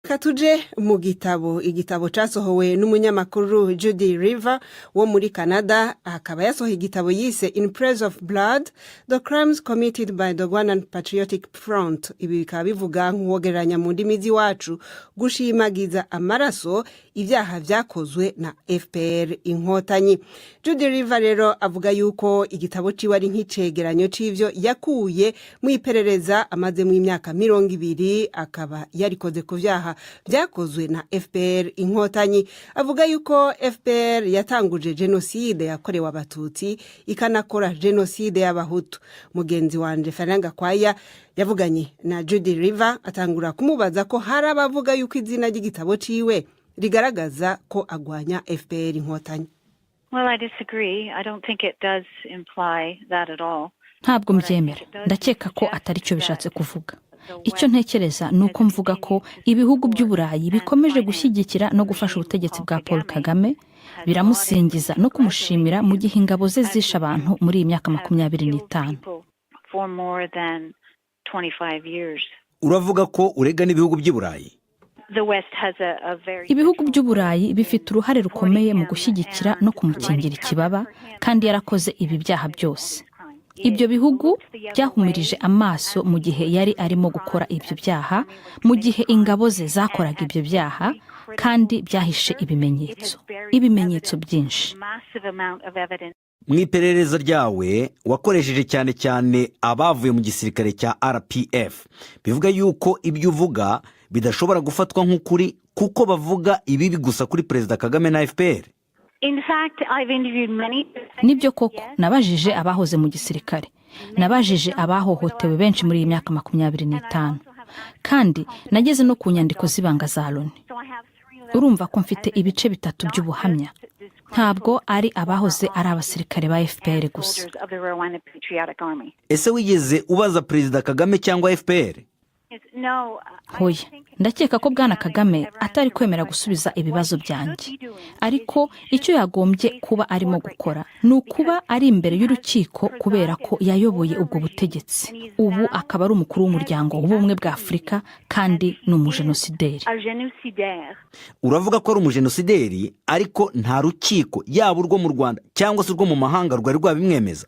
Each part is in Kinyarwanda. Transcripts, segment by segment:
Katuje mu igitabo casohowe n'umunyamakuru Judy River wo muri Canada, akaba yasohoye igitabo yise In Praise of Blood, The Crimes Committed by the Rwandan Patriotic Front. Ibi bikaba bivuga nk'uwogereranya mu ndimi z'iwacu gushimagiza amaraso ibyaha vyakozwe na FPR Inkotanyi. Judy River rero avuga yuko igitabo ciwe ari nk'icegeranyo c'ivyo yakuye mu iperereza amaze mu imyaka 20, akaba yarikoze ku vyaha vyakozwe na FPR Inkotanyi. Avuga yuko FPR yatanguje genocide yakorewe abatutsi ikanakora genocide y'abahutu. Mugenzi wanje Faranga Kwaya yavuganye na Judy River atangura kumubaza ko hari abavuga yuko izina ry'igitabo ciwe rigaragaza ko agwanya FPR Inkotanyi. Well, I disagree. I don't think it does imply that at all. Ntabwo mbyemera. Ndakeka ko atari cyo bishatse kuvuga. Icyo ntekereza nuko mvuga ko ibihugu by'Uburayi bikomeje gushyigikira no gufasha ubutegetsi bwa Paul Kagame, biramusingiza no kumushimira mu gihe ingabo ze zisha abantu muri imyaka 25. Uravuga ko urega n'ibihugu by'Uburayi? Ibihugu by'Uburayi bifite uruhare rukomeye mu gushyigikira no kumukingira ikibaba, kandi yarakoze ibi byaha byose. Ibyo bihugu byahumirije amaso mu gihe yari arimo gukora ibyo byaha, mu gihe ingabo ze zakoraga ibyo byaha, kandi byahishe ibimenyetso byinshi. Mu iperereza ryawe wakoresheje cyane cyane abavuye mu gisirikare cya RPF. Bivuga yuko ibyo uvuga bidashobora gufatwa nk'ukuri kuko bavuga ibibi gusa kuri Perezida Kagame na FPR. Nibyo koko, nabajije abahoze mu gisirikare, nabajije abahohotewe benshi muri iyi myaka 25, kandi nageze no ku nyandiko z'ibanga za Loni. Urumva ko mfite ibice bitatu by'ubuhamya. Ntabwo ari abahoze ari abasirikare ba FPR gusa. Ese wigeze ubaza Perezida Kagame cyangwa FPR? Hoya, ndakeka ko Bwana Kagame atari kwemera gusubiza ibibazo byanjye. Ariko icyo yagombye kuba arimo gukora ni ukuba ari imbere y'urukiko kubera ko yayoboye ubwo butegetsi. Ubu akaba ari umukuru w'umuryango w'ubumwe bwa Afurika kandi ni umujenosideri. Uravuga ko ari umujenosideri, ariko nta rukiko yaba urwo mu Rwanda cyangwa se urwo mu mahanga rwari rwabimwemeza?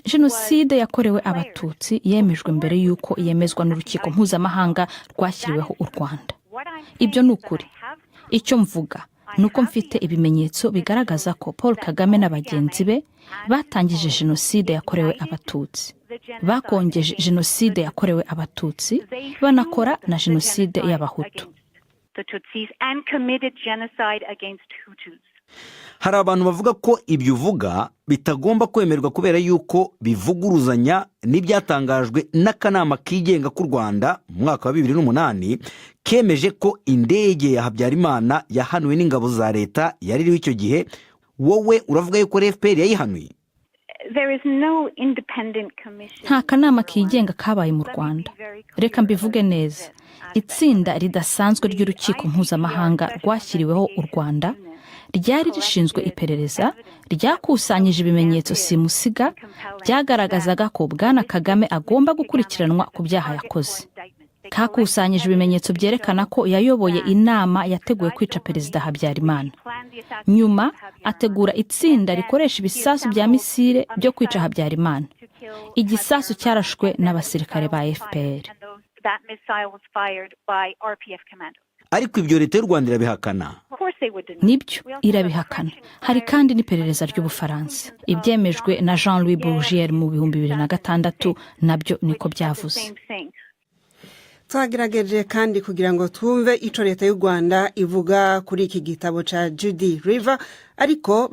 Jenoside yakorewe abatutsi yemejwe mbere yuko yemezwa n'urukiko mpuzamahanga rwashyiriweho u Rwanda. Ibyo ni ukuri. Icyo mvuga nuko mfite ibimenyetso bigaragaza ko Paul Kagame na bagenzi be batangije jenoside yakorewe abatutsi, bakongeje jenoside yakorewe abatutsi, banakora na jenoside y'abahutu. Hari abantu bavuga ko ibyo uvuga bitagomba kwemerwa kubera yuko bivuguruzanya n'ibyatangajwe n'akanama kigenga k'u Rwanda mu mwaka wa 2008 kemeje ko indege ya Habyarimana yahanuwe n'ingabo za leta yari iriho icyo gihe. Wowe uravuga yuko FPR yayihanuye? Nta kanama kigenga kabaye mu Rwanda. Reka mbivuge neza. Itsinda ridasanzwe ry'urukiko mpuzamahanga rwashyiriweho u Rwanda ryari rishinzwe iperereza, ryakusanyije ibimenyetso simusiga byagaragazaga ko Bwana Kagame agomba gukurikiranwa ku byaha yakoze. Kakusanyije ibimenyetso byerekana ko yayoboye inama yateguye kwica Perezida Habyarimana. Nyuma ategura itsinda rikoresha ibisasu bya misile byo kwica Habyarimana. Igisasu cyarashwe n'abasirikare ba FPR. Ariko ibyo leta y'u Rwanda irabihakana. Nibyo, irabihakana. Hari kandi n'iperereza ry'Ubufaransa. Ibyemejwe na Jean-Louis Bourgier mu 2006 nabyo niko byavuze. Twagerageje kandi kugira ngo twumve ico leta y'u Rwanda ivuga kuri iki gitabo ca Judy River, ariko